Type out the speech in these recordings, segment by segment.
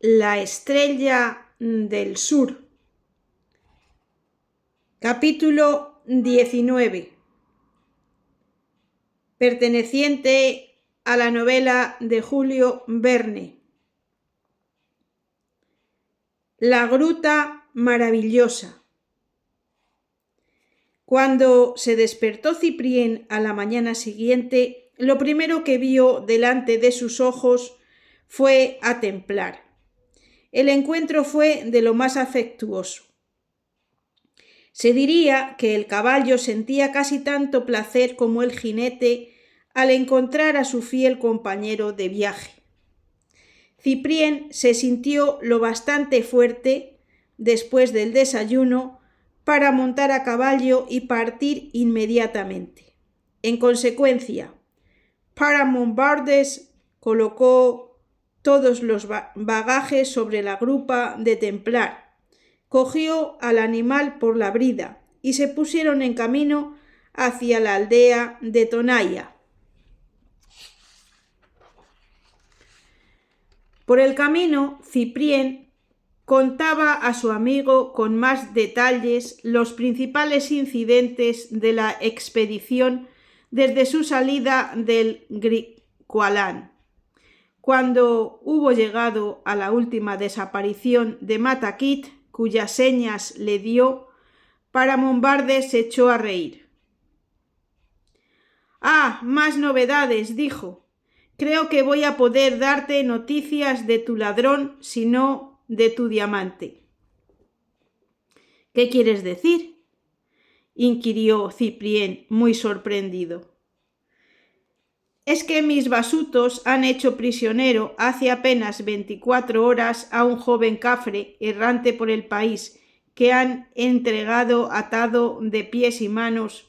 La estrella del sur. Capítulo 19. Perteneciente a la novela de Julio Verne. La gruta maravillosa. Cuando se despertó Ciprién a la mañana siguiente, lo primero que vio delante de sus ojos fue a Templar. El encuentro fue de lo más afectuoso. Se diría que el caballo sentía casi tanto placer como el jinete al encontrar a su fiel compañero de viaje. Ciprién se sintió lo bastante fuerte, después del desayuno, para montar a caballo y partir inmediatamente. En consecuencia, Paramon-Vardes colocó todos los bagajes sobre la grupa de Templar, cogió al animal por la brida y se pusieron en camino hacia la aldea de Tonaya. Por el camino, Ciprién contaba a su amigo con más detalles los principales incidentes de la expedición desde su salida del Griqualand. Cuando hubo llegado a la última desaparición de Matakit, cuyas señas le dio, Paramon-Vardes se echó a reír. «Ah, más novedades», dijo. «Creo que voy a poder darte noticias de tu ladrón, si no de tu diamante». «¿Qué quieres decir?», inquirió Ciprién, muy sorprendido. «Es que mis basutos han hecho prisionero hace apenas 24 horas a un joven cafre errante por el país que han entregado atado de pies y manos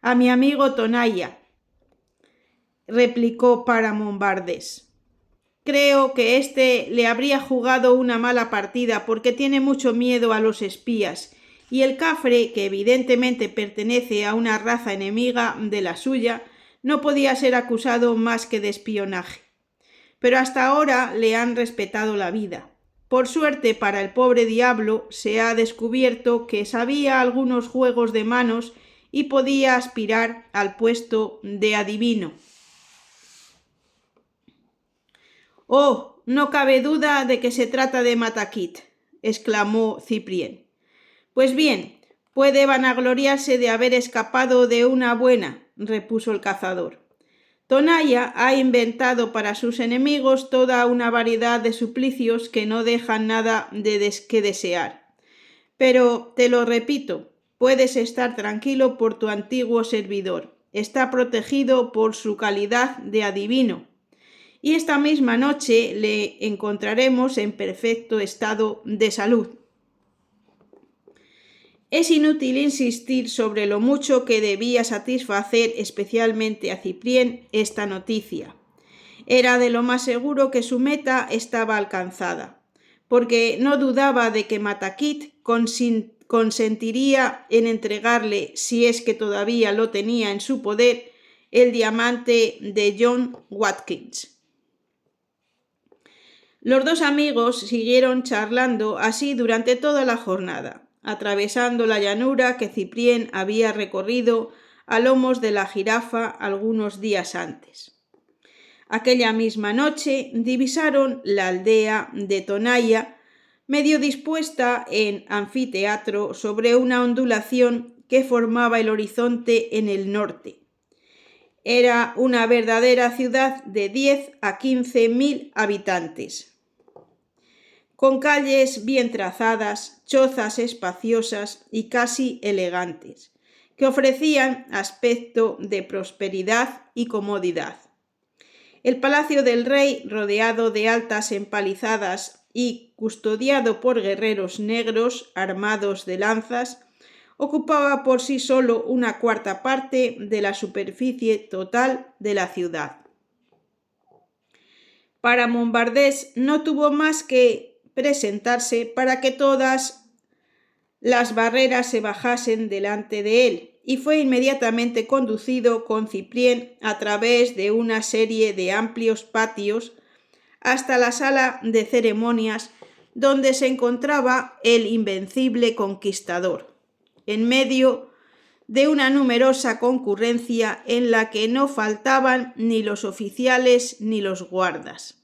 a mi amigo Tonaya», replicó Paramon-Vardes. «Creo que éste le habría jugado una mala partida porque tiene mucho miedo a los espías, y el cafre, que evidentemente pertenece a una raza enemiga de la suya, no podía ser acusado más que de espionaje. Pero hasta ahora le han respetado la vida. Por suerte para el pobre diablo, se ha descubierto que sabía algunos juegos de manos y podía aspirar al puesto de adivino». «Oh, no cabe duda de que se trata de Matakit», exclamó Ciprién. «Pues bien, puede vanagloriarse de haber escapado de una buena», repuso el cazador. «Tonaya ha inventado para sus enemigos toda una variedad de suplicios que no dejan nada que desear. Pero, te lo repito, puedes estar tranquilo por tu antiguo servidor. Está protegido por su calidad de adivino. Y esta misma noche le encontraremos en perfecto estado de salud». Es inútil insistir sobre lo mucho que debía satisfacer especialmente a Ciprién esta noticia. Era de lo más seguro que su meta estaba alcanzada, porque no dudaba de que Matakit consentiría en entregarle, si es que todavía lo tenía en su poder, el diamante de John Watkins. Los dos amigos siguieron charlando así durante toda la jornada, atravesando la llanura que Ciprién había recorrido a lomos de la jirafa algunos días antes. Aquella misma noche divisaron la aldea de Tonaya, medio dispuesta en anfiteatro sobre una ondulación que formaba el horizonte en el norte. Era una verdadera ciudad de 10 a 15.000 habitantes, con calles bien trazadas, chozas espaciosas y casi elegantes, que ofrecían aspecto de prosperidad y comodidad. El palacio del rey, rodeado de altas empalizadas y custodiado por guerreros negros armados de lanzas, ocupaba por sí solo una cuarta parte de la superficie total de la ciudad. Paramon-Vardes no tuvo más que presentarse para que todas las barreras se bajasen delante de él, y fue inmediatamente conducido con Ciprién a través de una serie de amplios patios hasta la sala de ceremonias donde se encontraba el invencible conquistador, en medio de una numerosa concurrencia en la que no faltaban ni los oficiales ni los guardas.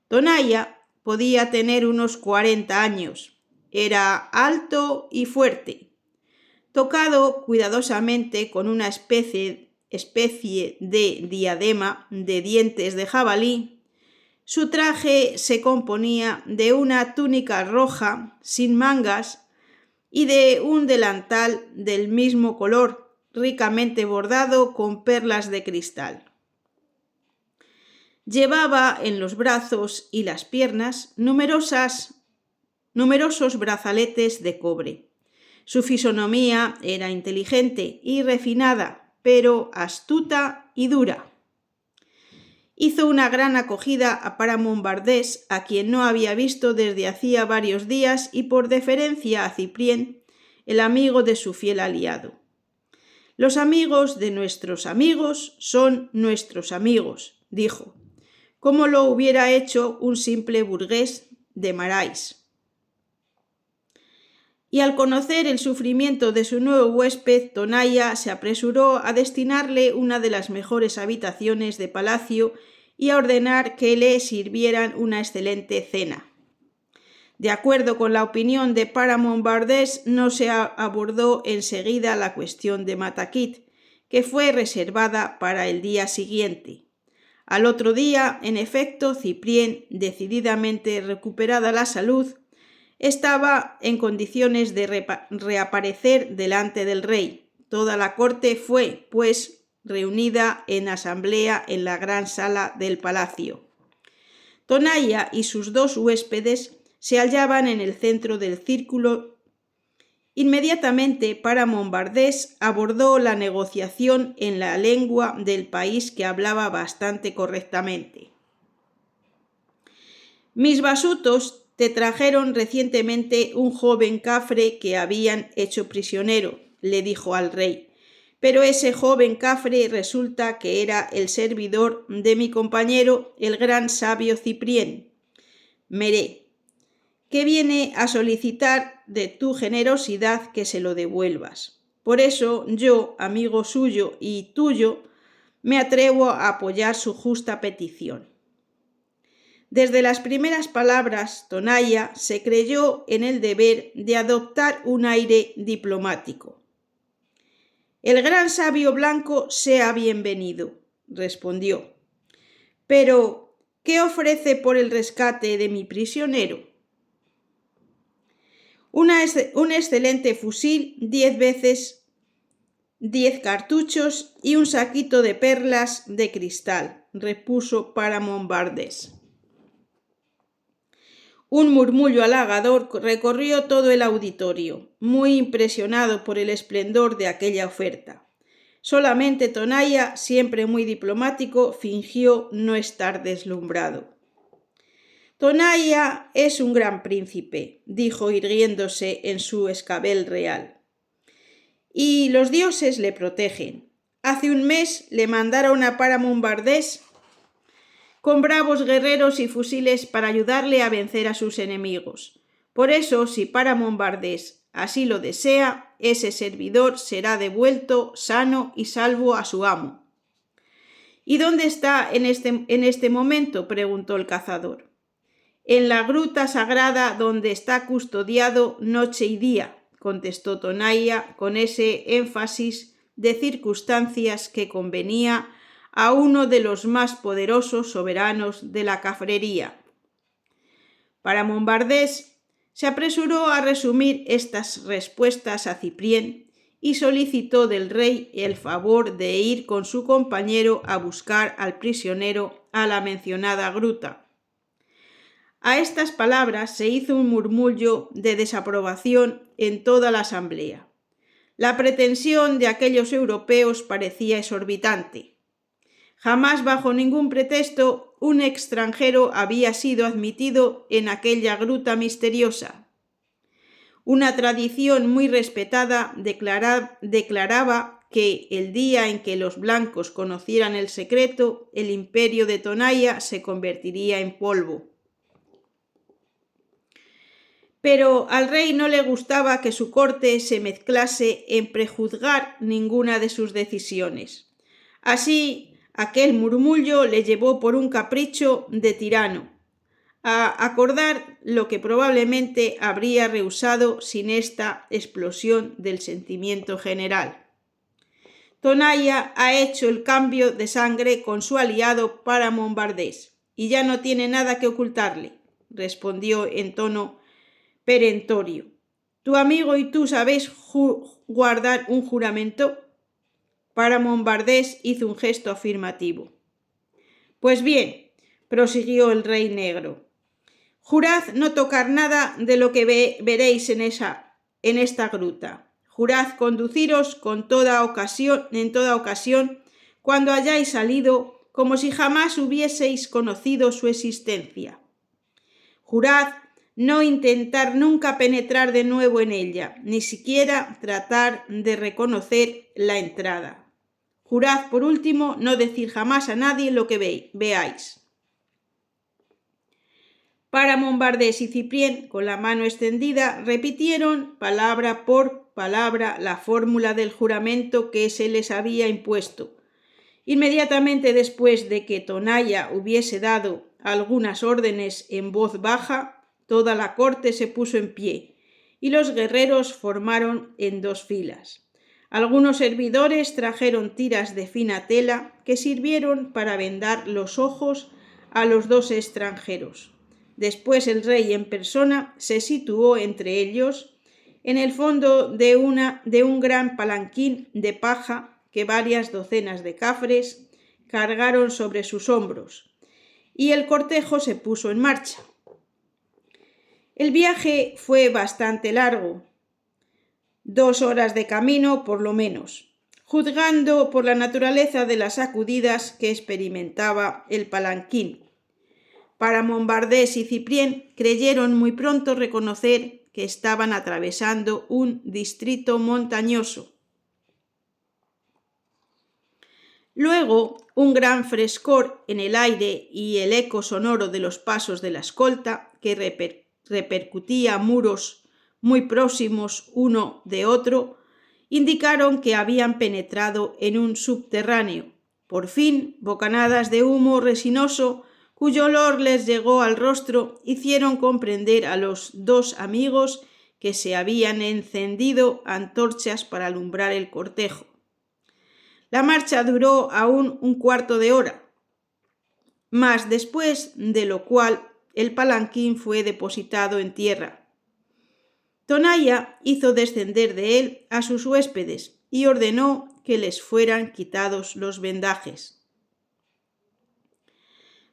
Tonaya podía tener unos 40 años. Era alto y fuerte, tocado cuidadosamente con una especie de diadema de dientes de jabalí. Su traje se componía de una túnica roja sin mangas y de un delantal del mismo color, ricamente bordado con perlas de cristal. Llevaba en los brazos y las piernas numerosos brazaletes de cobre. Su fisonomía era inteligente y refinada, pero astuta y dura. Hizo una gran acogida a Paramón Bardés, a quien no había visto desde hacía varios días, y por deferencia a Ciprién, el amigo de su fiel aliado. Los amigos de nuestros amigos son nuestros amigos, dijo, como lo hubiera hecho un simple burgués de Marais. Y al conocer el sufrimiento de su nuevo huésped, Tonaya se apresuró a destinarle una de las mejores habitaciones de palacio y a ordenar que le sirvieran una excelente cena. De acuerdo con la opinión de Paramón Bardés, no se abordó enseguida la cuestión de Mataquit, que fue reservada para el día siguiente. Al otro día, en efecto, Ciprién, decididamente recuperada la salud, estaba en condiciones de reaparecer delante del rey. Toda la corte fue, pues, reunida en asamblea en la gran sala del palacio. Tonaya y sus dos huéspedes se hallaban en el centro del círculo. Inmediatamente Paramón Bardés abordó la negociación en la lengua del país, que hablaba bastante correctamente. Mis basutos te trajeron recientemente un joven cafre que habían hecho prisionero, le dijo al rey, pero ese joven cafre resulta que era el servidor de mi compañero, el gran sabio Ciprién, Meré, que viene a solicitar de tu generosidad que se lo devuelvas. Por eso yo, amigo suyo y tuyo, me atrevo a apoyar su justa petición. Desde las primeras palabras, Tonaya se creyó en el deber de adoptar un aire diplomático. El gran sabio blanco sea bienvenido, respondió. Pero, ¿qué ofrece por el rescate de mi prisionero? Un excelente fusil, 10 veces 10 cartuchos y un saquito de perlas de cristal, repuso Paramón Bardés. Un murmullo halagador recorrió todo el auditorio, muy impresionado por el esplendor de aquella oferta. Solamente Tonaya, siempre muy diplomático, fingió no estar deslumbrado. Tonaya es un gran príncipe, dijo irguiéndose en su escabel real. Y los dioses le protegen. Hace un mes le mandaron a Paramón Bardés con bravos guerreros y fusiles para ayudarle a vencer a sus enemigos. Por eso, si Paramón Bardés así lo desea, ese servidor será devuelto sano y salvo a su amo. ¿Y dónde está en este momento?, preguntó el cazador. En la gruta sagrada donde está custodiado noche y día, contestó Tonaya con ese énfasis de circunstancias que convenía a uno de los más poderosos soberanos de la cafrería. Paramón Bardés se apresuró a resumir estas respuestas a Ciprién y solicitó del rey el favor de ir con su compañero a buscar al prisionero a la mencionada gruta. A estas palabras se hizo un murmullo de desaprobación en toda la asamblea. La pretensión de aquellos europeos parecía exorbitante. Jamás bajo ningún pretexto un extranjero había sido admitido en aquella gruta misteriosa. Una tradición muy respetada declaraba que el día en que los blancos conocieran el secreto, el imperio de Tonaya se convertiría en polvo. Pero al rey no le gustaba que su corte se mezclase en prejuzgar ninguna de sus decisiones. Así, aquel murmullo le llevó por un capricho de tirano a acordar lo que probablemente habría rehusado sin esta explosión del sentimiento general. Tonaya ha hecho el cambio de sangre con su aliado Paramón Bardés y ya no tiene nada que ocultarle, respondió en tono perentorio. ¿Tu amigo y tú sabéis guardar un juramento? Paramón Bardés hizo un gesto afirmativo. Pues bien, prosiguió el rey negro, jurad no tocar nada de lo que veréis en esta gruta. Jurad conduciros en toda ocasión cuando hayáis salido como si jamás hubieseis conocido su existencia. Jurad no intentar nunca penetrar de nuevo en ella, ni siquiera tratar de reconocer la entrada. Jurad, por último, no decir jamás a nadie lo que veáis. Paramón Bardés y Ciprién, con la mano extendida, repitieron palabra por palabra la fórmula del juramento que se les había impuesto. Inmediatamente después de que Tonaya hubiese dado algunas órdenes en voz baja, toda la corte se puso en pie y los guerreros formaron en dos filas. Algunos servidores trajeron tiras de fina tela que sirvieron para vendar los ojos a los dos extranjeros. Después el rey en persona se situó entre ellos en el fondo de un gran palanquín de paja que varias docenas de cafres cargaron sobre sus hombros, y el cortejo se puso en marcha. El viaje fue bastante largo, 2 horas de camino por lo menos, juzgando por la naturaleza de las sacudidas que experimentaba el palanquín. Paramón Bardés y Ciprién creyeron muy pronto reconocer que estaban atravesando un distrito montañoso. Luego, un gran frescor en el aire y el eco sonoro de los pasos de la escolta, que repercutía muros muy próximos uno de otro, indicaron que habían penetrado en un subterráneo. Por fin, bocanadas de humo resinoso, cuyo olor les llegó al rostro, hicieron comprender a los dos amigos que se habían encendido antorchas para alumbrar el cortejo. La marcha duró aún un cuarto de hora, mas después de lo cual el palanquín fue depositado en tierra. Tonaya hizo descender de él a sus huéspedes y ordenó que les fueran quitados los vendajes.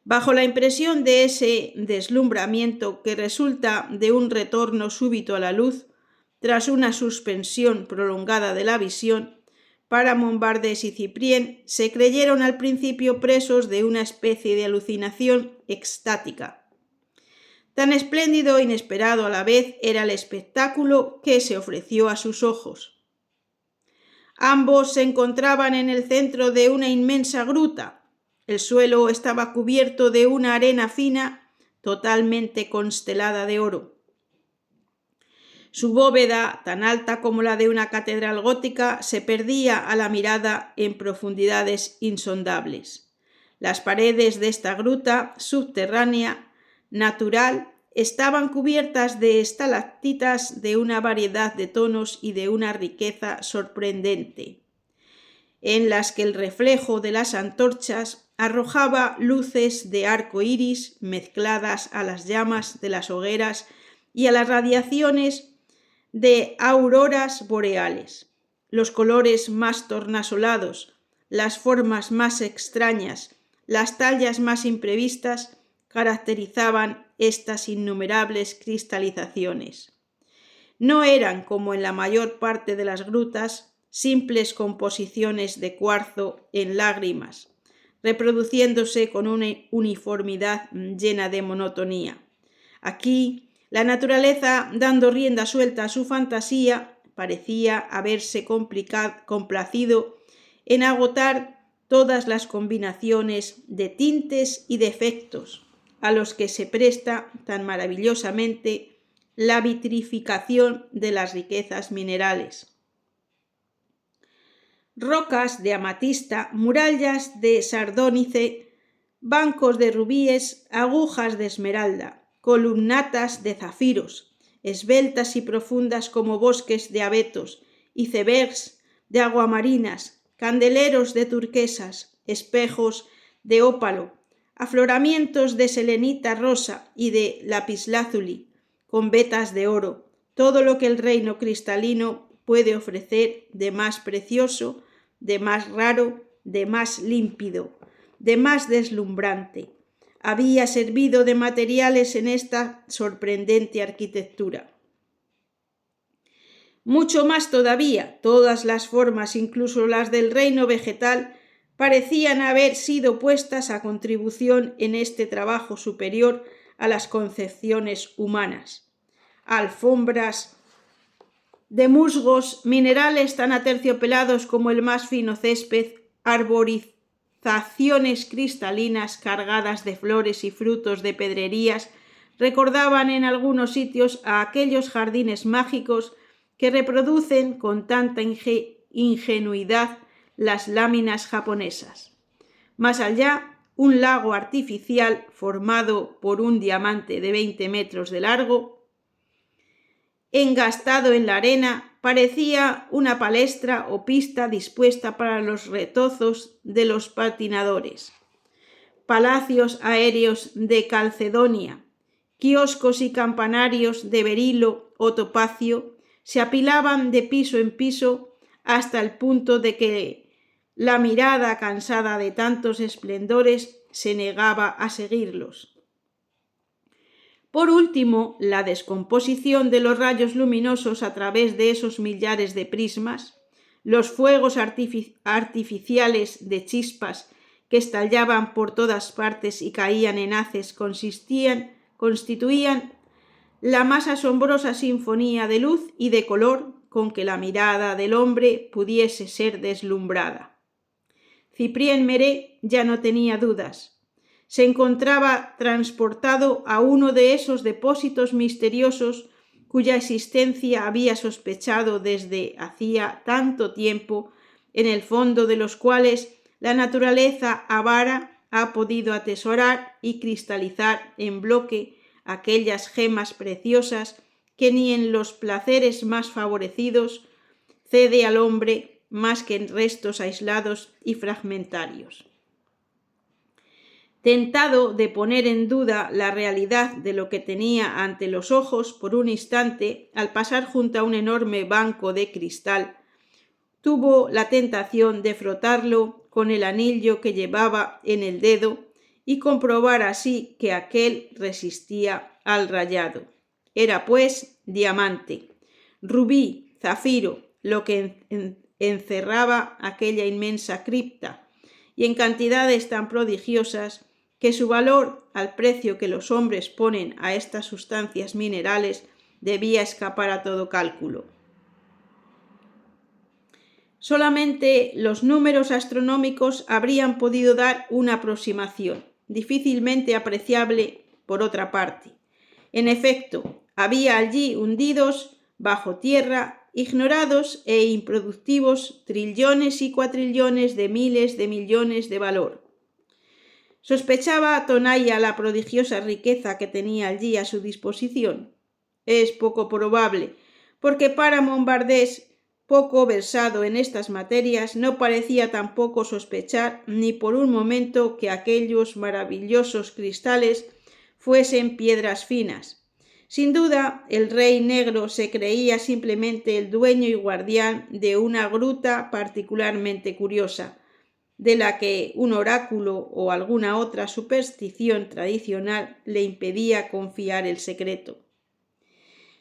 Bajo la impresión de ese deslumbramiento que resulta de un retorno súbito a la luz, tras una suspensión prolongada de la visión, Paramón Bardés y Ciprién se creyeron al principio presos de una especie de alucinación extática. Tan espléndido e inesperado a la vez era el espectáculo que se ofreció a sus ojos. Ambos se encontraban en el centro de una inmensa gruta. El suelo estaba cubierto de una arena fina, totalmente constelada de oro. Su bóveda, tan alta como la de una catedral gótica, se perdía a la mirada en profundidades insondables. Las paredes de esta gruta subterránea natural estaban cubiertas de estalactitas de una variedad de tonos y de una riqueza sorprendente, en las que el reflejo de las antorchas arrojaba luces de arco iris mezcladas a las llamas de las hogueras y a las radiaciones de auroras boreales. Los colores más tornasolados, las formas más extrañas, las tallas más imprevistas caracterizaban estas innumerables cristalizaciones. No eran, como en la mayor parte de las grutas, simples composiciones de cuarzo en lágrimas, reproduciéndose con una uniformidad llena de monotonía. Aquí, la naturaleza, dando rienda suelta a su fantasía, parecía haberse complacido en agotar todas las combinaciones de tintes y de efectos a los que se presta tan maravillosamente la vitrificación de las riquezas minerales. Rocas de amatista, murallas de sardónice, bancos de rubíes, agujas de esmeralda, columnatas de zafiros, esbeltas y profundas como bosques de abetos, icebergs de aguamarinas, candeleros de turquesas, espejos de ópalo, afloramientos de selenita rosa y de lapislázuli, con vetas de oro, todo lo que el reino cristalino puede ofrecer de más precioso, de más raro, de más límpido, de más deslumbrante. Había servido de materiales en esta sorprendente arquitectura. Mucho más todavía, todas las formas, incluso las del reino vegetal, parecían haber sido puestas a contribución en este trabajo superior a las concepciones humanas. Alfombras de musgos, minerales tan aterciopelados como el más fino césped, arborizaciones cristalinas cargadas de flores y frutos de pedrerías, recordaban en algunos sitios a aquellos jardines mágicos que reproducen con tanta ingenuidad las láminas japonesas. Más allá, un lago artificial formado por un diamante de 20 metros de largo, engastado en la arena, parecía una palestra o pista dispuesta para los retozos de los patinadores. Palacios aéreos de Calcedonia, kioscos y campanarios de berilo o topacio se apilaban de piso en piso hasta el punto de que la mirada cansada de tantos esplendores se negaba a seguirlos. Por último, la descomposición de los rayos luminosos a través de esos millares de prismas, los fuegos artificiales de chispas que estallaban por todas partes y caían en haces constituían la más asombrosa sinfonía de luz y de color con que la mirada del hombre pudiese ser deslumbrada. Cyprien Méré ya no tenía dudas. Se encontraba transportado a uno de esos depósitos misteriosos cuya existencia había sospechado desde hacía tanto tiempo, en el fondo de los cuales la naturaleza avara ha podido atesorar y cristalizar en bloque aquellas gemas preciosas que ni en los placeres más favorecidos cede al hombre más que en restos aislados y fragmentarios. Tentado de poner en duda la realidad de lo que tenía ante los ojos por un instante, al pasar junto a un enorme banco de cristal, tuvo la tentación de frotarlo con el anillo que llevaba en el dedo y comprobar así que aquél resistía al rayado. Era pues diamante, rubí, zafiro, lo que encerraba aquella inmensa cripta, y en cantidades tan prodigiosas que su valor, al precio que los hombres ponen a estas sustancias minerales, debía escapar a todo cálculo. Solamente los números astronómicos habrían podido dar una aproximación, difícilmente apreciable por otra parte. En efecto, había allí hundidos bajo tierra, ignorados e improductivos, trillones y cuatrillones de miles de millones de valor. ¿Sospechaba Tonaya la prodigiosa riqueza que tenía allí a su disposición? Es poco probable, porque para Mombardés, poco versado en estas materias, no parecía tampoco sospechar ni por un momento que aquellos maravillosos cristales fuesen piedras finas. Sin duda, el rey negro se creía simplemente el dueño y guardián de una gruta particularmente curiosa, de la que un oráculo o alguna otra superstición tradicional le impedía confiar el secreto.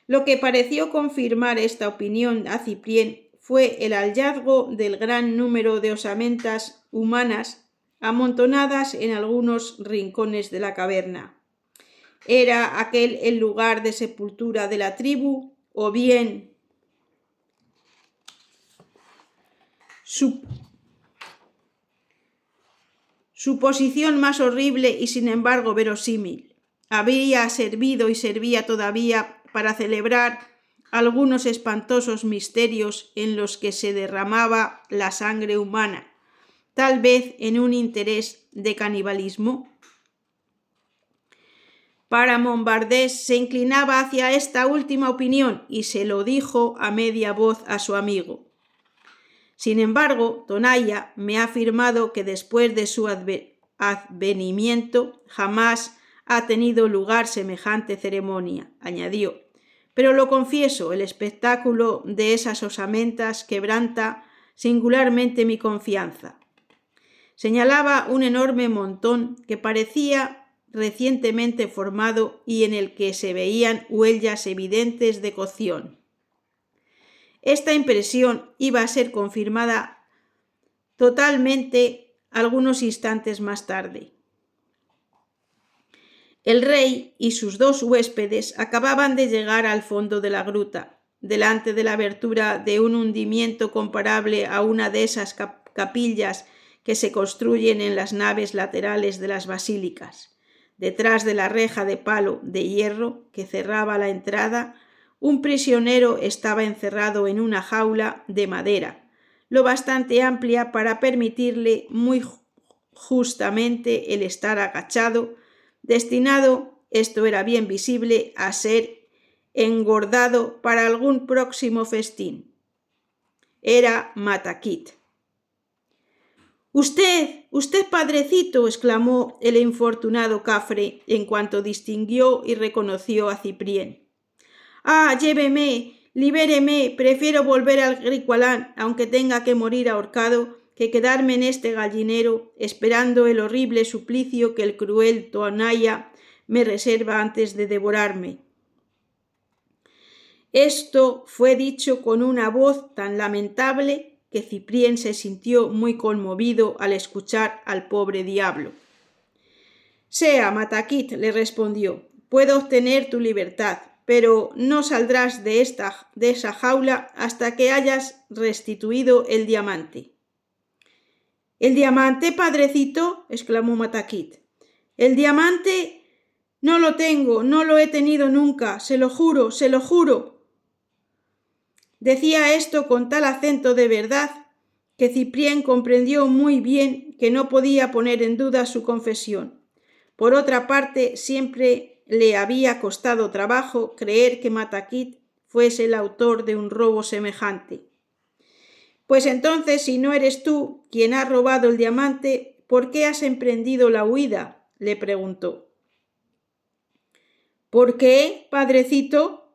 Lo que pareció confirmar esta opinión a Cyprien fue el hallazgo del gran número de osamentas humanas amontonadas en algunos rincones de la caverna. ¿Era aquel el lugar de sepultura de la tribu, o bien su posición más horrible y sin embargo verosímil. Había servido y servía todavía para celebrar algunos espantosos misterios en los que se derramaba la sangre humana, tal vez en un interés de canibalismo. Paramount Bardess se inclinaba hacia esta última opinión y se lo dijo a media voz a su amigo. Sin embargo, Tonaia me ha afirmado que después de su advenimiento jamás ha tenido lugar semejante ceremonia, añadió. Pero lo confieso, el espectáculo de esas osamentas quebranta singularmente mi confianza. Señalaba un enorme montón que parecía recientemente formado y en el que se veían huellas evidentes de cocción. Esta impresión iba a ser confirmada totalmente algunos instantes más tarde. El rey y sus dos huéspedes acababan de llegar al fondo de la gruta, delante de la abertura de un hundimiento comparable a una de esas capillas que se construyen en las naves laterales de las basílicas. Detrás de la reja de palo de hierro que cerraba la entrada, un prisionero estaba encerrado en una jaula de madera, lo bastante amplia para permitirle muy justamente el estar agachado, destinado, esto era bien visible, a ser engordado para algún próximo festín. Era Matakit. Usted, padrecito, exclamó el infortunado Cafre en cuanto distinguió y reconoció a Ciprién. Ah, lléveme, libéreme, prefiero volver al Griqualand, aunque tenga que morir ahorcado, que quedarme en este gallinero, esperando el horrible suplicio que el cruel Tonaia me reserva antes de devorarme. Esto fue dicho con una voz tan lamentable que Ciprién se sintió muy conmovido al escuchar al pobre diablo. Sea, Matakit, le respondió, puedo obtener tu libertad, pero no saldrás de esa jaula hasta que hayas restituido el diamante. ¿El diamante, padrecito?, exclamó Matakit. El diamante no lo tengo, no lo he tenido nunca, se lo juro, se lo juro. Decía esto con tal acento de verdad que Ciprién comprendió muy bien que no podía poner en duda su confesión. Por otra parte, siempre le había costado trabajo creer que Matakit fuese el autor de un robo semejante. Pues entonces, si no eres tú quien ha robado el diamante, ¿por qué has emprendido la huida?, le preguntó. ¿Por qué, padrecito?,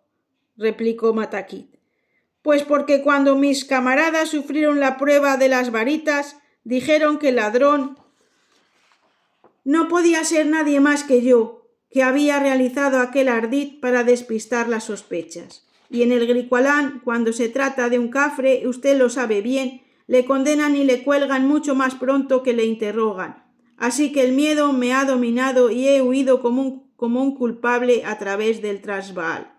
replicó Matakit. Pues porque cuando mis camaradas sufrieron la prueba de las varitas, dijeron que el ladrón no podía ser nadie más que yo, que había realizado aquel ardid para despistar las sospechas. Y en el Griqualand, cuando se trata de un cafre, usted lo sabe bien, le condenan y le cuelgan mucho más pronto que le interrogan. Así que el miedo me ha dominado y he huido como un culpable a través del Transvaal.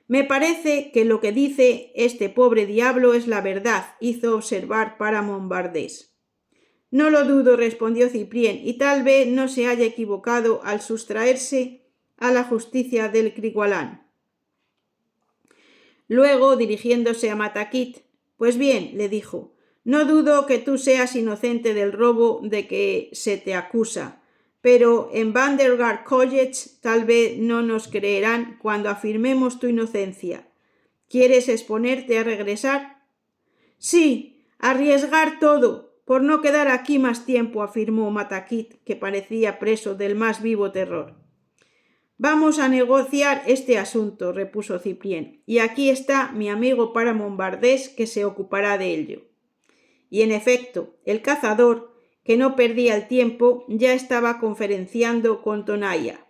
Me parece que lo que dice este pobre diablo es la verdad, hizo observar Paramount Bardess. No lo dudo, respondió Ciprién, y tal vez no se haya equivocado al sustraerse a la justicia del Griqualand. Luego, dirigiéndose a Matakit, pues bien, le dijo, no dudo que tú seas inocente del robo de que se te acusa, pero en Vandergard College tal vez no nos creerán cuando afirmemos tu inocencia. ¿Quieres exponerte a regresar? Sí, arriesgar todo, por no quedar aquí más tiempo, afirmó Matakit, que parecía preso del más vivo terror. Vamos a negociar este asunto, repuso Ciprién, y aquí está mi amigo Paramount Bardess que se ocupará de ello. Y en efecto, el cazador, que no perdía el tiempo, ya estaba conferenciando con Tonaia.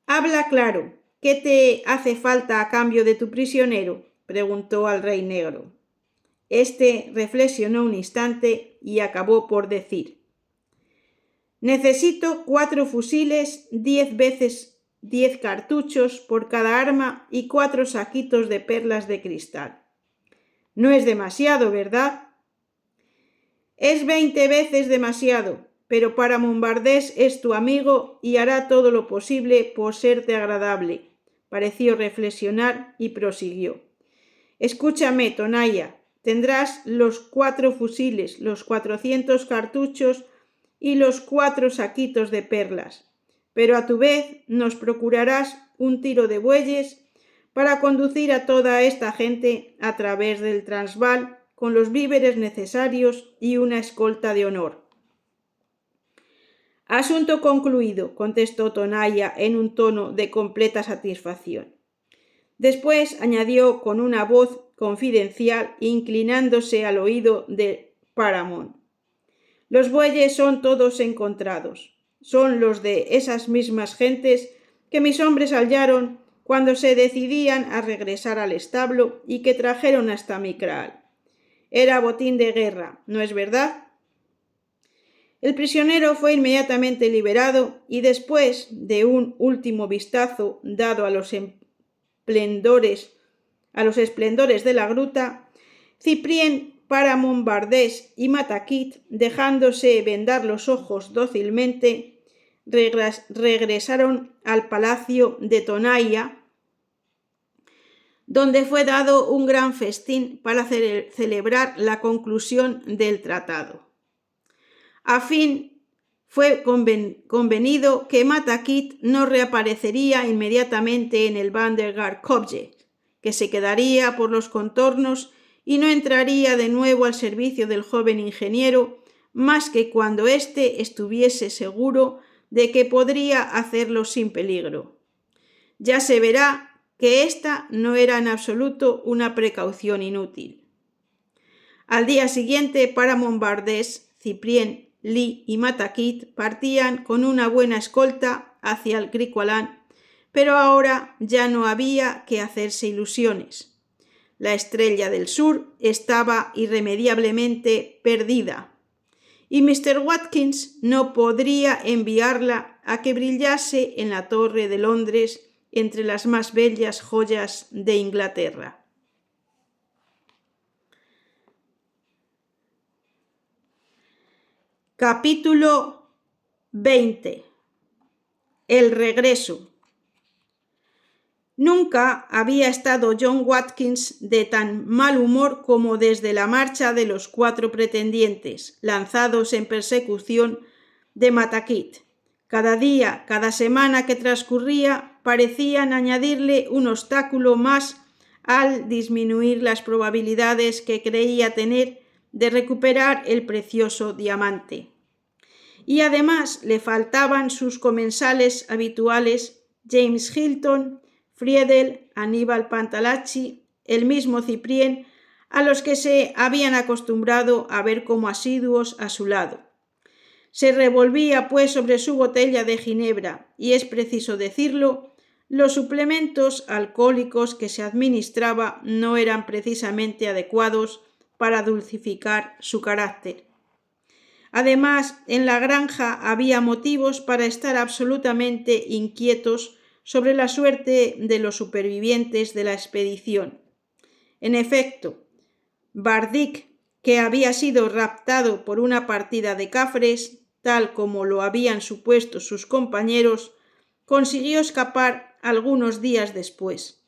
Habla claro, ¿qué te hace falta a cambio de tu prisionero?, preguntó al Rey Negro. Este reflexionó un instante y acabó por decir: necesito 4 fusiles, 10 veces 10 cartuchos por cada arma y 4 saquitos de perlas de cristal. No es demasiado, ¿verdad? Es 20 veces demasiado, pero Paramount Bardess es tu amigo y hará todo lo posible por serte agradable. Pareció reflexionar y prosiguió. Escúchame, Tonaya, tendrás los 4 fusiles, los 400 cartuchos y los 4 saquitos de perlas, pero a tu vez nos procurarás un tiro de bueyes para conducir a toda esta gente a través del Transvaal con los víveres necesarios y una escolta de honor. Asunto concluido, contestó Tonaya en un tono de completa satisfacción. Después añadió con una voz confidencial, inclinándose al oído de Paramount. Los bueyes son todos encontrados. Son los de esas mismas gentes que mis hombres hallaron cuando se decidían a regresar al establo y que trajeron hasta mi kraal. Era botín de guerra, ¿no es verdad? El prisionero fue inmediatamente liberado y después de un último vistazo dado a los esplendores de la gruta, Cyprien, Paramount Bardess y Matakit, dejándose vendar los ojos dócilmente, regresaron al palacio de Tonaya, donde fue dado un gran festín para celebrar la conclusión del tratado. A fin fue convenido que Matakit no reaparecería inmediatamente en el Vanguard Object, que se quedaría por los contornos y no entraría de nuevo al servicio del joven ingeniero más que cuando éste estuviese seguro de que podría hacerlo sin peligro. Ya se verá que esta no era en absoluto una precaución inútil. Al día siguiente, Paramount Bardess, Cyprien, Lee y Matakit partían con una buena escolta hacia el Griqualand, pero ahora ya no había que hacerse ilusiones. La estrella del sur estaba irremediablemente perdida, y Mr. Watkins no podría enviarla a que brillase en la Torre de Londres entre las más bellas joyas de Inglaterra. Capítulo 20. El regreso. Nunca había estado John Watkins de tan mal humor como desde la marcha de los 4 pretendientes, lanzados en persecución de Matakit. Cada día, cada semana que transcurría, parecían añadirle un obstáculo más al disminuir las probabilidades que creía tener de recuperar el precioso diamante. Y además le faltaban sus comensales habituales, James Hilton, Friedel, Aníbal Pantalacci, el mismo Cyprien, a los que se habían acostumbrado a ver como asiduos a su lado. Se revolvía pues sobre su botella de ginebra, y es preciso decirlo, los suplementos alcohólicos que se administraba no eran precisamente adecuados para dulcificar su carácter. Además, en la granja había motivos para estar absolutamente inquietos sobre la suerte de los supervivientes de la expedición. En efecto, Bardic, que había sido raptado por una partida de cafres, tal como lo habían supuesto sus compañeros, consiguió escapar algunos días después.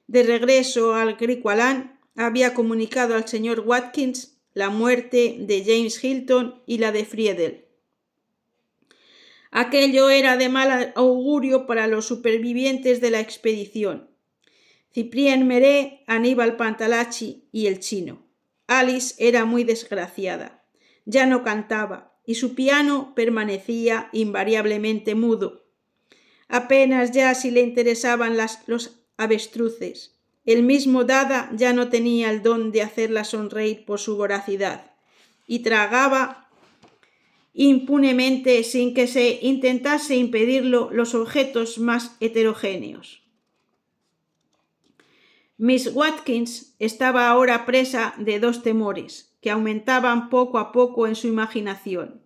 De regreso al Griqualand, había comunicado al señor Watkins la muerte de James Hilton y la de Friedel. Aquello era de mal augurio para los supervivientes de la expedición. Cyprien Meret, Aníbal Pantalacci y el chino. Alice era muy desgraciada. Ya no cantaba y su piano permanecía invariablemente mudo. Apenas ya si le interesaban los avestruces. El mismo Dada ya no tenía el don de hacerla sonreír por su voracidad y tragaba impunemente sin que se intentase impedirlo los objetos más heterogéneos. Miss Watkins estaba ahora presa de 2 temores, que aumentaban poco a poco en su imaginación.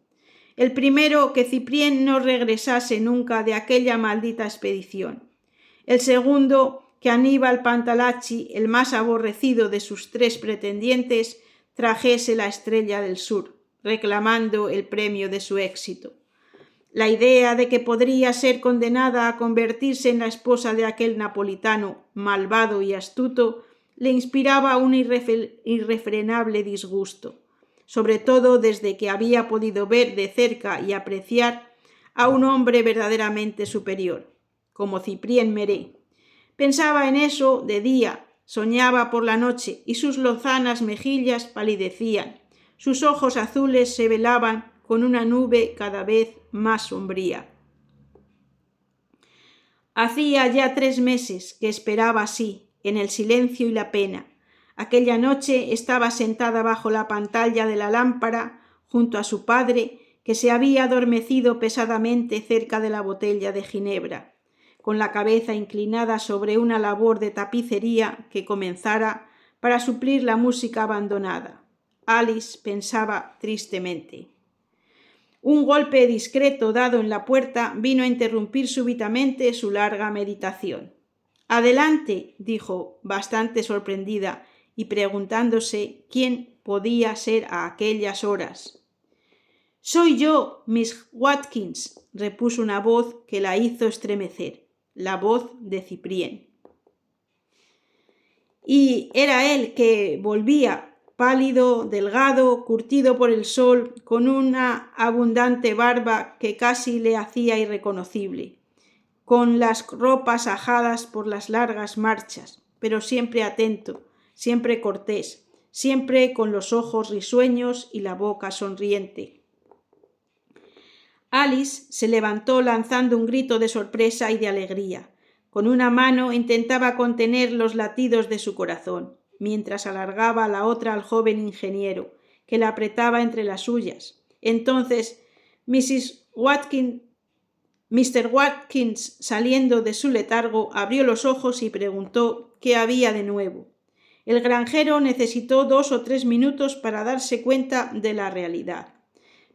El primero, que Cyprien no regresase nunca de aquella maldita expedición. El segundo, que Aníbal Pantalacci, el más aborrecido de sus 3 pretendientes, trajese la Estrella del Sur, reclamando el premio de su éxito. La idea de que podría ser condenada a convertirse en la esposa de aquel napolitano malvado y astuto le inspiraba un irrefrenable disgusto, sobre todo desde que había podido ver de cerca y apreciar a un hombre verdaderamente superior, como Cyprien Méré. Pensaba en eso de día, soñaba por la noche y sus lozanas mejillas palidecían, sus ojos azules se velaban con una nube cada vez más sombría. Hacía ya 3 meses que esperaba así, en el silencio y la pena. Aquella noche estaba sentada bajo la pantalla de la lámpara, junto a su padre, que se había adormecido pesadamente cerca de la botella de ginebra, con la cabeza inclinada sobre una labor de tapicería que comenzara para suplir la música abandonada. Alice pensaba tristemente. Un golpe discreto dado en la puerta vino a interrumpir súbitamente su larga meditación. «Adelante», dijo, bastante sorprendida y preguntándose quién podía ser a aquellas horas. «Soy yo, Miss Watkins», repuso una voz que la hizo estremecer, la voz de Cyprien. Y era él que volvía, pálido, delgado, curtido por el sol, con una abundante barba que casi le hacía irreconocible, con las ropas ajadas por las largas marchas, pero siempre atento, siempre cortés, siempre con los ojos risueños y la boca sonriente. Alice se levantó lanzando un grito de sorpresa y de alegría. Con una mano intentaba contener los latidos de su corazón, mientras alargaba la otra al joven ingeniero, que la apretaba entre las suyas. Entonces Mr. Watkins, saliendo de su letargo, abrió los ojos y preguntó qué había de nuevo. El granjero necesitó 2 o 3 minutos para darse cuenta de la realidad,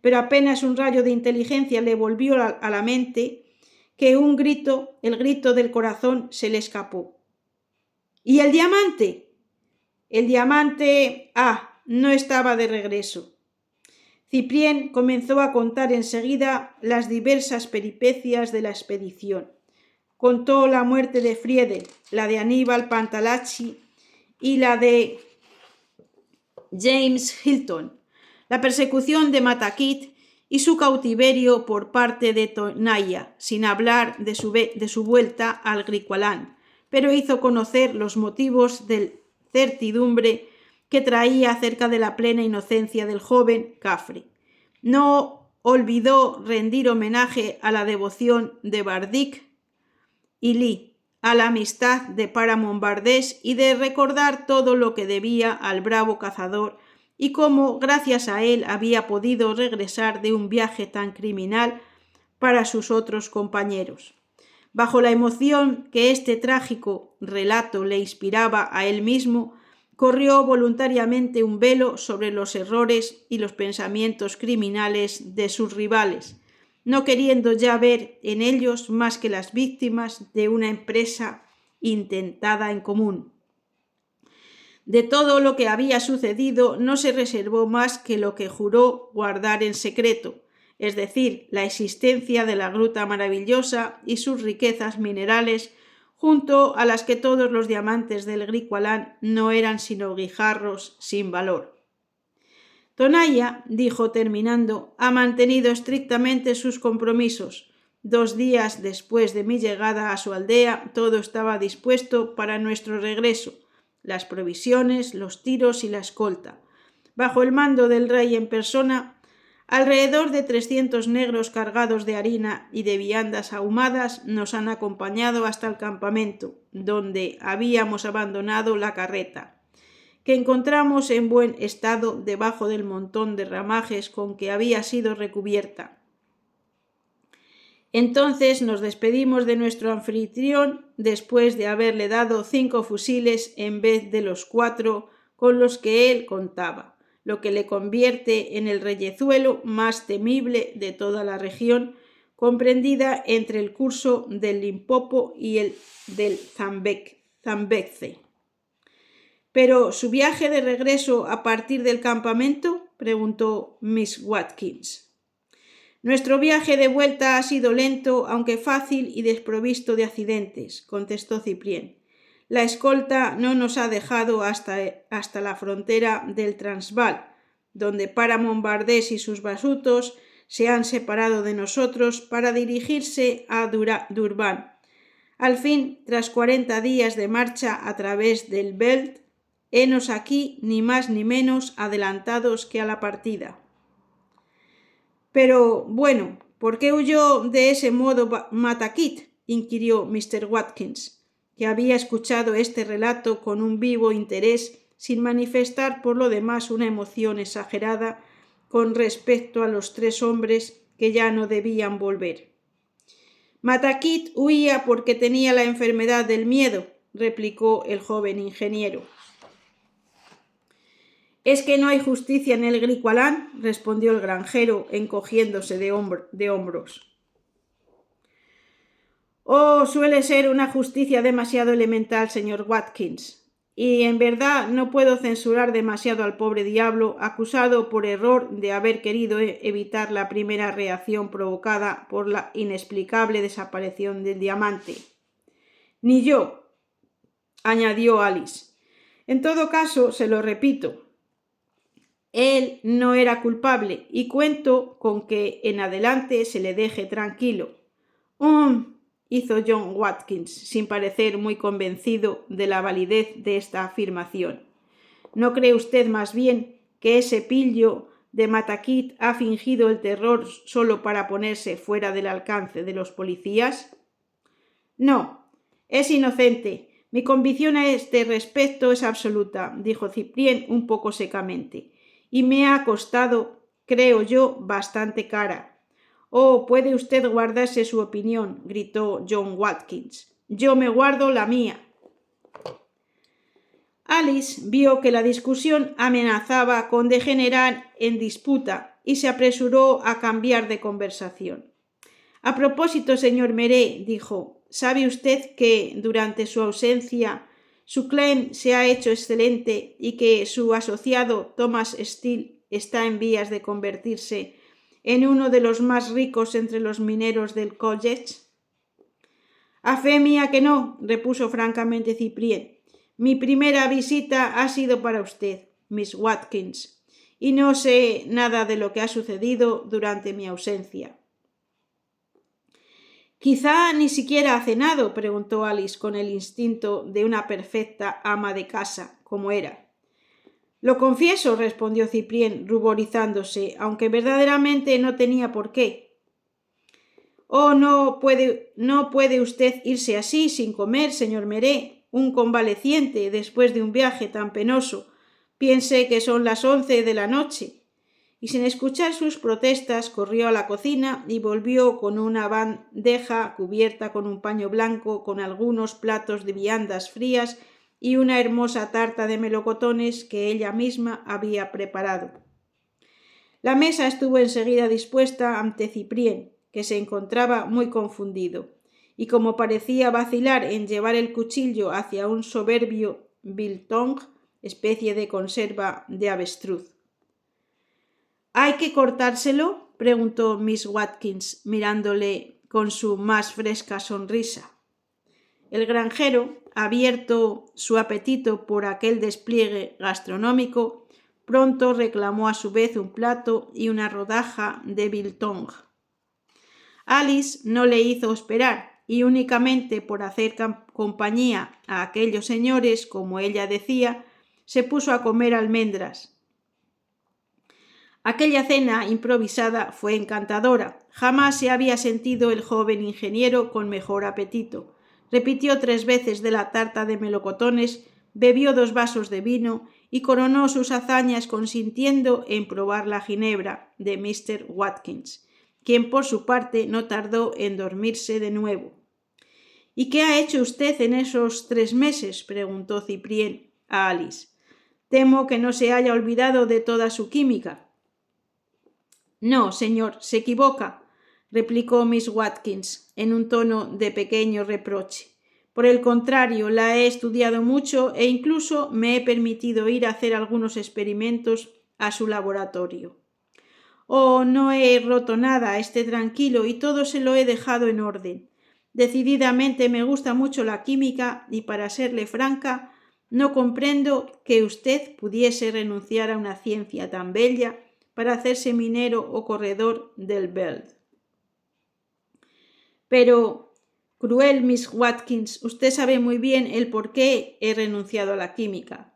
pero apenas un rayo de inteligencia le volvió a la mente que el grito del corazón, se le escapó. ¿Y el diamante? El diamante, no estaba de regreso. Cyprien comenzó a contar enseguida las diversas peripecias de la expedición. Contó la muerte de Friedel, la de Aníbal Pantalacci y la de James Hilton, la persecución de Matakit y su cautiverio por parte de Tonaya, sin hablar de su vuelta al Griqualand, pero hizo conocer los motivos de certidumbre que traía acerca de la plena inocencia del joven Caffrey. No olvidó rendir homenaje a la devoción de Bardic y Lee, a la amistad de Paramount Bardés y de recordar todo lo que debía al bravo cazador y cómo, gracias a él, había podido regresar de un viaje tan criminal para sus otros compañeros. Bajo la emoción que este trágico relato le inspiraba a él mismo, corrió voluntariamente un velo sobre los errores y los pensamientos criminales de sus rivales, no queriendo ya ver en ellos más que las víctimas de una empresa intentada en común. De todo lo que había sucedido no se reservó más que lo que juró guardar en secreto, es decir, la existencia de la Gruta Maravillosa y sus riquezas minerales, junto a las que todos los diamantes del Griqualand no eran sino guijarros sin valor. Tonaya, dijo terminando, ha mantenido estrictamente sus compromisos. 2 días después de mi llegada a su aldea, todo estaba dispuesto para nuestro regreso, las provisiones, los tiros y la escolta. Bajo el mando del rey en persona, alrededor de 300 negros cargados de harina y de viandas ahumadas nos han acompañado hasta el campamento, donde habíamos abandonado la carreta, que encontramos en buen estado debajo del montón de ramajes con que había sido recubierta. Entonces nos despedimos de nuestro anfitrión después de haberle dado 5 fusiles en vez de los 4 con los que él contaba, lo que le convierte en el reyezuelo más temible de toda la región, comprendida entre el curso del Limpopo y el del Zambeze. Zambeze. —¿Pero su viaje de regreso a partir del campamento? —preguntó Miss Watkins. —Nuestro viaje de vuelta ha sido lento, aunque fácil y desprovisto de accidentes —contestó Ciprién. La escolta no nos ha dejado hasta la frontera del Transvaal, donde Paramount Bardés y sus basutos se han separado de nosotros para dirigirse a Durban. Al fin, tras 40 días de marcha a través del Belt, henos aquí ni más ni menos adelantados que a la partida. Pero, bueno, ¿por qué huyó de ese modo Matakit?, inquirió Mr. Watkins, que había escuchado este relato con un vivo interés, sin manifestar por lo demás una emoción exagerada con respecto a los 3 hombres que ya no debían volver. Matakit huía porque tenía la enfermedad del miedo, replicó el joven ingeniero. —¿Es que no hay justicia en el Griqualand? —respondió el granjero, encogiéndose de hombros. —Oh, suele ser una justicia demasiado elemental, señor Watkins, y en verdad no puedo censurar demasiado al pobre diablo, acusado por error de haber querido evitar la primera reacción provocada por la inexplicable desaparición del diamante. —Ni yo —añadió Alice—. En todo caso, se lo repito, él no era culpable y cuento con que en adelante se le deje tranquilo. Hizo John Watkins, sin parecer muy convencido de la validez de esta afirmación. ¿No cree usted más bien que ese pillo de Matakit ha fingido el terror solo para ponerse fuera del alcance de los policías? No, es inocente. Mi convicción a este respecto es absoluta, dijo Ciprién un poco secamente, y me ha costado, creo yo, bastante cara. —Oh, puede usted guardarse su opinión —gritó John Watkins—. Yo me guardo la mía. Alice vio que la discusión amenazaba con degenerar en disputa y se apresuró a cambiar de conversación. —A propósito, señor Meret —dijo—, ¿sabe usted que durante su ausencia su claim se ha hecho excelente y que su asociado Thomas Steele está en vías de convertirse en uno de los más ricos entre los mineros del college? —A fe mía que no —repuso francamente Ciprién—. Mi primera visita ha sido para usted, Miss Watkins, y no sé nada de lo que ha sucedido durante mi ausencia. —¿Quizá ni siquiera ha cenado? —preguntó Alice con el instinto de una perfecta ama de casa, como era. —Lo confieso —respondió Ciprién, ruborizándose, aunque verdaderamente no tenía por qué. —Oh, no puede usted irse así, sin comer, señor Meret, un convaleciente, después de un viaje tan penoso. Piense que son las 11 de la noche. Y sin escuchar sus protestas corrió a la cocina y volvió con una bandeja cubierta con un paño blanco, con algunos platos de viandas frías y una hermosa tarta de melocotones que ella misma había preparado. La mesa estuvo enseguida dispuesta ante Ciprién, que se encontraba muy confundido, y como parecía vacilar en llevar el cuchillo hacia un soberbio biltong, especie de conserva de avestruz. —¿Hay que cortárselo? —preguntó Miss Watkins, mirándole con su más fresca sonrisa. El granjero, abierto su apetito por aquel despliegue gastronómico, pronto reclamó a su vez un plato y una rodaja de biltong. Alice no le hizo esperar, y únicamente por hacer compañía a aquellos señores, como ella decía, se puso a comer almendras. Aquella cena improvisada fue encantadora. Jamás se había sentido el joven ingeniero con mejor apetito. Repitió 3 veces de la tarta de melocotones, bebió 2 vasos de vino y coronó sus hazañas consintiendo en probar la ginebra de Mr. Watkins, quien por su parte no tardó en dormirse de nuevo. —¿Y qué ha hecho usted en esos 3 meses? —preguntó Ciprién a Alice. —Temo que no se haya olvidado de toda su química. —No, señor, se equivoca —replicó Miss Watkins en un tono de pequeño reproche—. Por el contrario, la he estudiado mucho e incluso me he permitido ir a hacer algunos experimentos a su laboratorio. Oh, no he roto nada, esté tranquilo y todo se lo he dejado en orden. Decididamente me gusta mucho la química y, para serle franca, no comprendo que usted pudiese renunciar a una ciencia tan bella para hacerse minero o corredor del Belt. Pero, cruel Miss Watkins, usted sabe muy bien el por qué he renunciado a la química.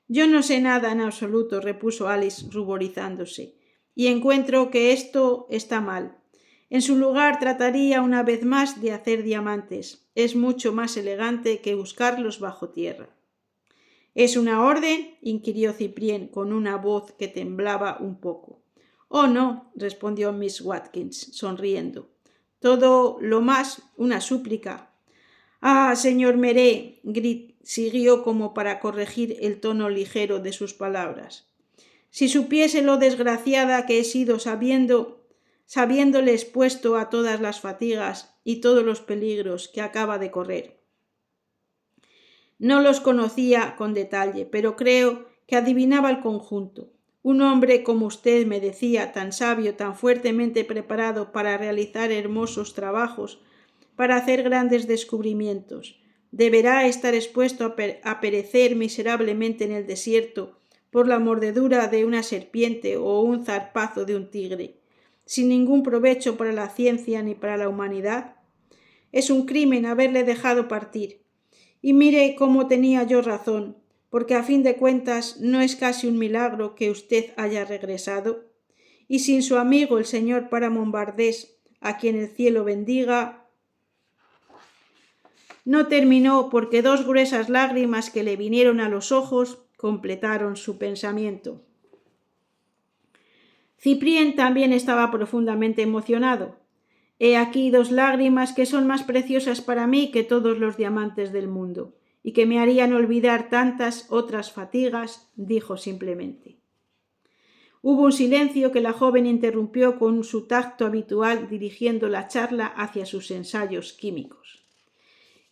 Yo no sé nada en absoluto, repuso Alice ruborizándose, y encuentro que esto está mal. En su lugar trataría una vez más de hacer diamantes. Es mucho más elegante que buscarlos bajo tierra. ¿Es una orden?, inquirió Cyprien con una voz que temblaba un poco. Oh, no, respondió Miss Watkins, sonriendo. Todo lo más una súplica. Ah, señor Meret, siguió como para corregir el tono ligero de sus palabras. Si supiese lo desgraciada que he sido sabiéndole expuesto a todas las fatigas y todos los peligros que acaba de correr. No los conocía con detalle, pero creo que adivinaba el conjunto. Un hombre como usted, me decía, tan sabio, tan fuertemente preparado para realizar hermosos trabajos, para hacer grandes descubrimientos, deberá estar expuesto a perecer miserablemente en el desierto por la mordedura de una serpiente o un zarpazo de un tigre, sin ningún provecho para la ciencia ni para la humanidad. Es un crimen haberle dejado partir. Y mire cómo tenía yo razón, porque a fin de cuentas no es casi un milagro que usted haya regresado. Y sin su amigo el señor Paramount Bardés, a quien el cielo bendiga. No terminó porque dos gruesas lágrimas que le vinieron a los ojos completaron su pensamiento. Cyprien también estaba profundamente emocionado. He aquí dos lágrimas que son más preciosas para mí que todos los diamantes del mundo, y que me harían olvidar tantas otras fatigas, dijo simplemente. Hubo un silencio que la joven interrumpió con su tacto habitual, dirigiendo la charla hacia sus ensayos químicos.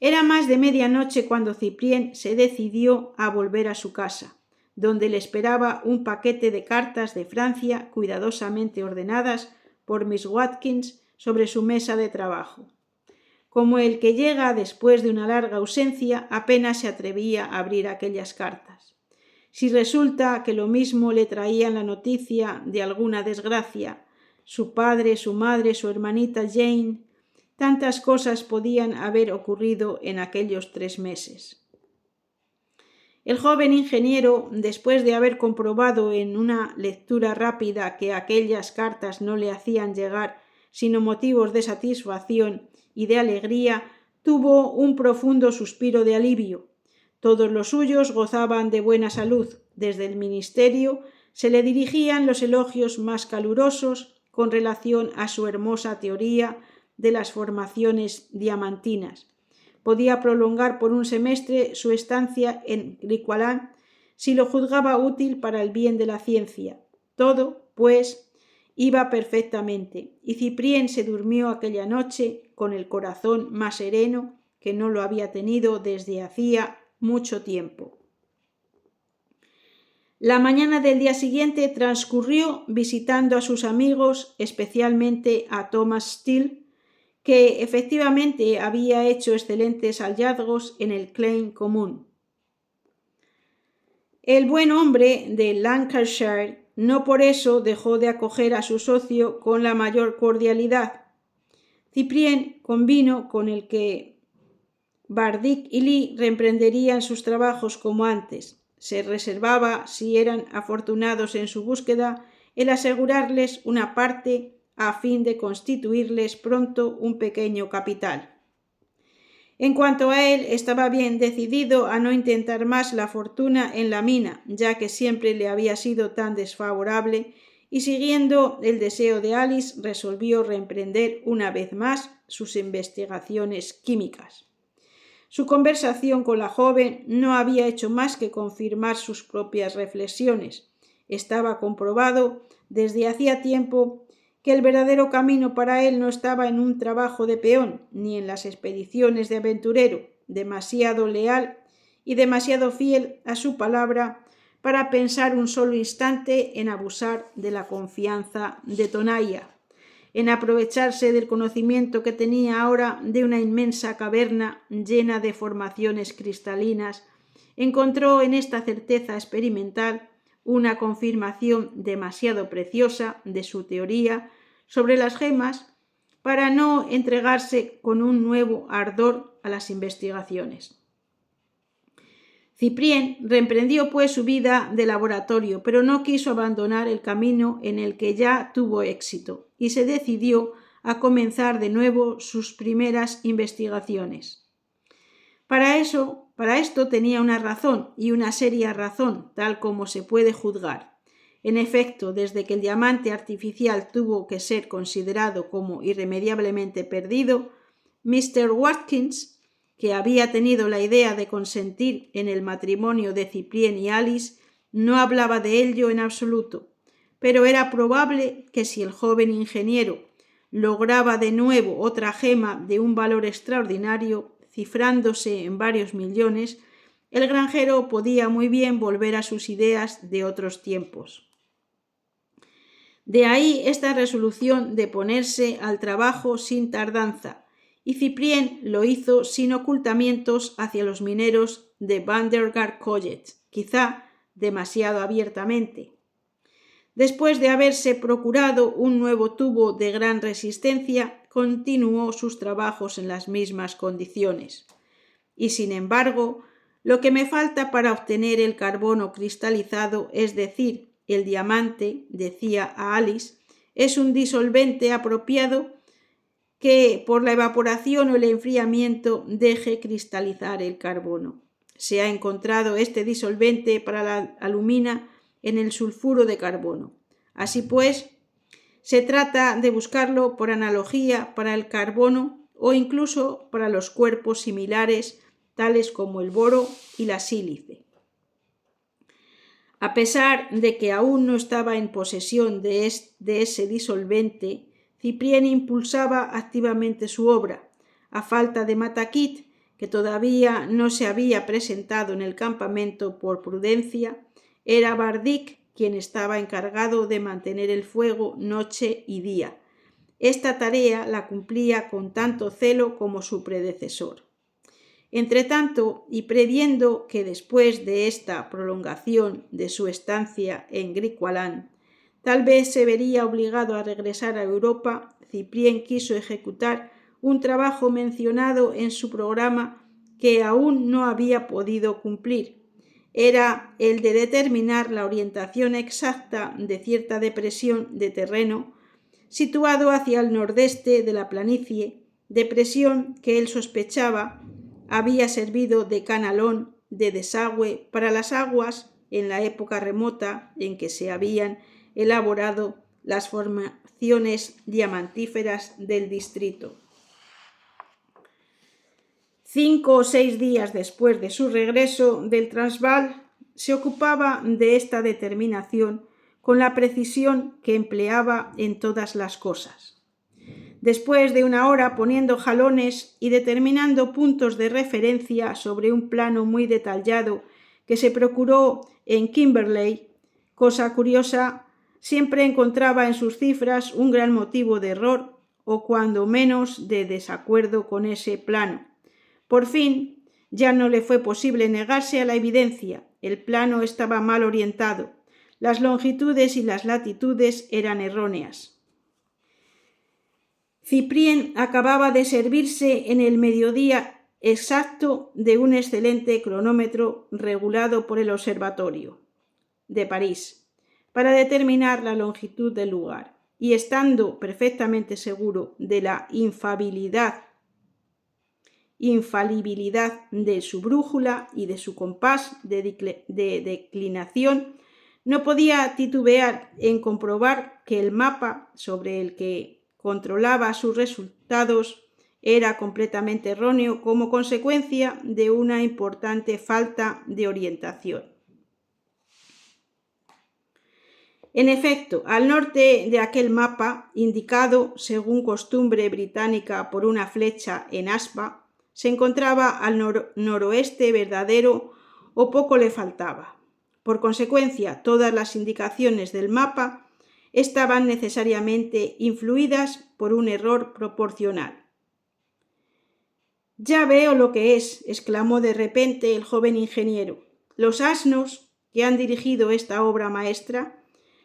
Era más de medianoche cuando Cyprien se decidió a volver a su casa, donde le esperaba un paquete de cartas de Francia cuidadosamente ordenadas por Miss Watkins sobre su mesa de trabajo. Como el que llega después de una larga ausencia, apenas se atrevía a abrir aquellas cartas. Si resulta que lo mismo le traían la noticia de alguna desgracia, su padre, su madre, su hermanita Jane, tantas cosas podían haber ocurrido en aquellos 3 meses. El joven ingeniero, después de haber comprobado en una lectura rápida que aquellas cartas no le hacían llegar sino motivos de satisfacción y de alegría, tuvo un profundo suspiro de alivio. Todos los suyos gozaban de buena salud. Desde el ministerio se le dirigían los elogios más calurosos con relación a su hermosa teoría de las formaciones diamantinas. Podía prolongar por un semestre su estancia en Griqualand si lo juzgaba útil para el bien de la ciencia. Todo, pues, iba perfectamente, y Cyprien se durmió aquella noche con el corazón más sereno que no lo había tenido desde hacía mucho tiempo. La mañana del día siguiente transcurrió visitando a sus amigos, especialmente a Thomas Steele, que efectivamente había hecho excelentes hallazgos en el Klein común. El buen hombre de Lancashire no por eso dejó de acoger a su socio con la mayor cordialidad. Cyprien convino con el que Bardick y Lee reemprenderían sus trabajos como antes. Se reservaba, si eran afortunados en su búsqueda, el asegurarles una parte a fin de constituirles pronto un pequeño capital. En cuanto a él, estaba bien decidido a no intentar más la fortuna en la mina, ya que siempre le había sido tan desfavorable, y siguiendo el deseo de Alice, resolvió reemprender una vez más sus investigaciones químicas. Su conversación con la joven no había hecho más que confirmar sus propias reflexiones. Estaba comprobado desde hacía tiempo que el verdadero camino para él no estaba en un trabajo de peón, ni en las expediciones de aventurero, demasiado leal y demasiado fiel a su palabra para pensar un solo instante en abusar de la confianza de Tonaia, en aprovecharse del conocimiento que tenía ahora de una inmensa caverna llena de formaciones cristalinas. Encontró en esta certeza experimental una confirmación demasiado preciosa de su teoría sobre las gemas para no entregarse con un nuevo ardor a las investigaciones. Cyprien reemprendió pues su vida de laboratorio, pero no quiso abandonar el camino en el que ya tuvo éxito y se decidió a comenzar de nuevo sus primeras investigaciones. Para esto tenía una razón, y una seria razón, tal como se puede juzgar. En efecto, desde que el diamante artificial tuvo que ser considerado como irremediablemente perdido, Mr. Watkins, que había tenido la idea de consentir en el matrimonio de Cyprien y Alice, no hablaba de ello en absoluto, pero era probable que si el joven ingeniero lograba de nuevo otra gema de un valor extraordinario, cifrándose en varios millones, el granjero podía muy bien volver a sus ideas de otros tiempos. De ahí esta resolución de ponerse al trabajo sin tardanza, y Cyprien lo hizo sin ocultamientos hacia los mineros de Vandergaard College, quizá demasiado abiertamente. Después de haberse procurado un nuevo tubo de gran resistencia, continuó sus trabajos en las mismas condiciones. Y sin embargo, lo que me falta para obtener el carbono cristalizado, es decir, el diamante, decía a Alice, es un disolvente apropiado que por la evaporación o el enfriamiento deje cristalizar el carbono. Se ha encontrado este disolvente para la alumina en el sulfuro de carbono. Así pues, se trata de buscarlo por analogía para el carbono o incluso para los cuerpos similares tales como el boro y la sílice. A pesar de que aún no estaba en posesión de ese disolvente, Cyprien impulsaba activamente su obra. A falta de Matakit, que todavía no se había presentado en el campamento por prudencia, era Bardik quien estaba encargado de mantener el fuego noche y día. Esta tarea la cumplía con tanto celo como su predecesor. Entretanto, y previendo que después de esta prolongación de su estancia en Griqualand tal vez se vería obligado a regresar a Europa, Cyprien quiso ejecutar un trabajo mencionado en su programa que aún no había podido cumplir. Era el de determinar la orientación exacta de cierta depresión de terreno situado hacia el nordeste de la planicie, depresión que él sospechaba había servido de canalón de desagüe para las aguas en la época remota en que se habían elaborado las formaciones diamantíferas del distrito. 5 o 6 días después de su regreso del Transvaal, se ocupaba de esta determinación con la precisión que empleaba en todas las cosas. Después de una hora poniendo jalones y determinando puntos de referencia sobre un plano muy detallado que se procuró en Kimberley, cosa curiosa, siempre encontraba en sus cifras un gran motivo de error o cuando menos de desacuerdo con ese plano. Por fin, ya no le fue posible negarse a la evidencia. El plano estaba mal orientado. Las longitudes y las latitudes eran erróneas. Cyprien acababa de servirse en el mediodía exacto de un excelente cronómetro regulado por el Observatorio de París para determinar la longitud del lugar, y estando perfectamente seguro de la infalibilidad de su brújula y de su compás de declinación, no podía titubear en comprobar que el mapa sobre el que controlaba sus resultados era completamente erróneo como consecuencia de una importante falta de orientación. En efecto, al norte de aquel mapa, indicado según costumbre británica por una flecha en aspa, se encontraba al noroeste verdadero o poco le faltaba. Por consecuencia, todas las indicaciones del mapa estaban necesariamente influidas por un error proporcional. «Ya veo lo que es», exclamó de repente el joven ingeniero. «Los asnos que han dirigido esta obra maestra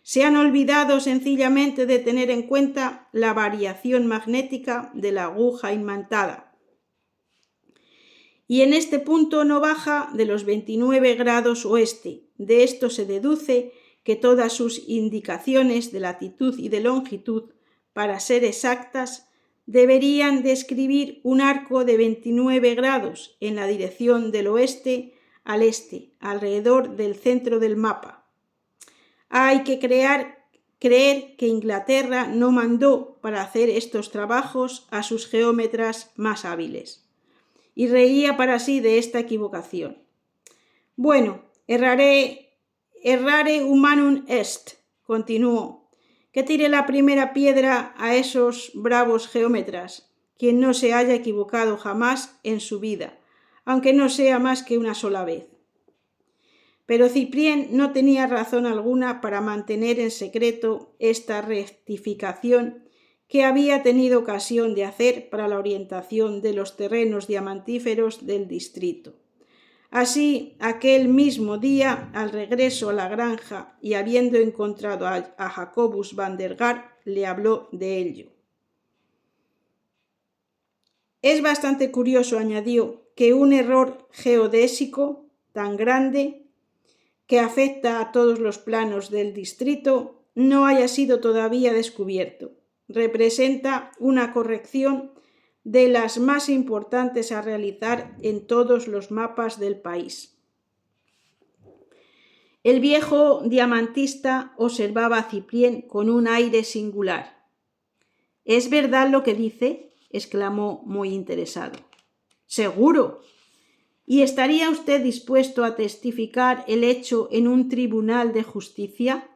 se han olvidado sencillamente de tener en cuenta la variación magnética de la aguja imantada. Y en este punto no baja de los 29 grados oeste. De esto se deduce que todas sus indicaciones de latitud y de longitud, para ser exactas, deberían describir un arco de 29 grados en la dirección del oeste al este, alrededor del centro del mapa. Hay que creer que Inglaterra no mandó para hacer estos trabajos a sus geómetras más hábiles». Y reía para sí de esta equivocación. «Bueno, errare humanum est», continuó. «Que tire la primera piedra a esos bravos geómetras, quien no se haya equivocado jamás en su vida, aunque no sea más que una sola vez». Pero Cyprien no tenía razón alguna para mantener en secreto esta rectificación que había tenido ocasión de hacer para la orientación de los terrenos diamantíferos del distrito. Así, aquel mismo día, al regreso a la granja y habiendo encontrado a Jacobus van der Garde, le habló de ello. «Es bastante curioso», añadió, «que un error geodésico tan grande que afecta a todos los planos del distrito no haya sido todavía descubierto. Representa una corrección de las más importantes a realizar en todos los mapas del país». El viejo diamantista observaba a Cyprien con un aire singular. «¿Es verdad lo que dice?», exclamó muy interesado. «Seguro. ¿Y estaría usted dispuesto a testificar el hecho en un tribunal de justicia?»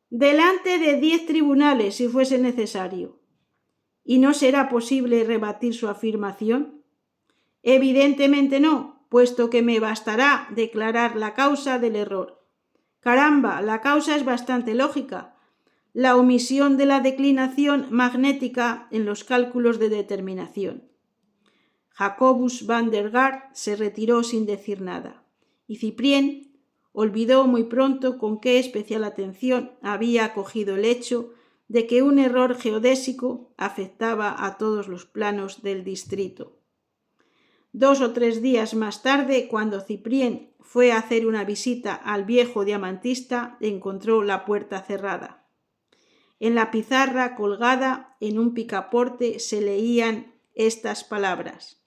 «Delante de 10 tribunales, si fuese necesario». «¿Y no será posible rebatir su afirmación?» «Evidentemente no, puesto que me bastará declarar la causa del error». «Caramba, la causa es bastante lógica. La omisión de la declinación magnética en los cálculos de determinación». Jacobus van der Garde se retiró sin decir nada, y Cyprien olvidó muy pronto con qué especial atención había acogido el hecho de que un error geodésico afectaba a todos los planos del distrito. 2 o 3 días más tarde, cuando Cyprien fue a hacer una visita al viejo diamantista, encontró la puerta cerrada. En la pizarra colgada en un picaporte se leían estas palabras,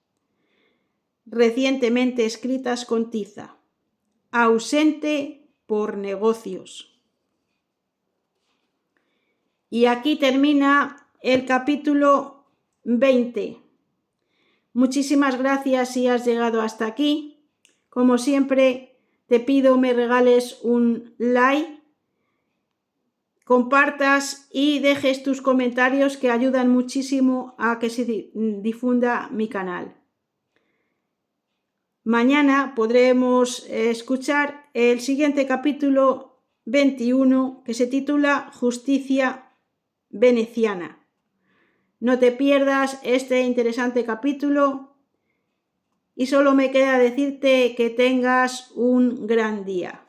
recientemente escritas con tiza: «Ausente por negocios». Y aquí termina el capítulo 20. Muchísimas gracias si has llegado hasta aquí. Como siempre, te pido me regales un like, compartas y dejes tus comentarios que ayudan muchísimo a que se difunda mi canal. Mañana podremos escuchar el siguiente capítulo 21, que se titula Justicia veneciana. No te pierdas este interesante capítulo y solo me queda decirte que tengas un gran día.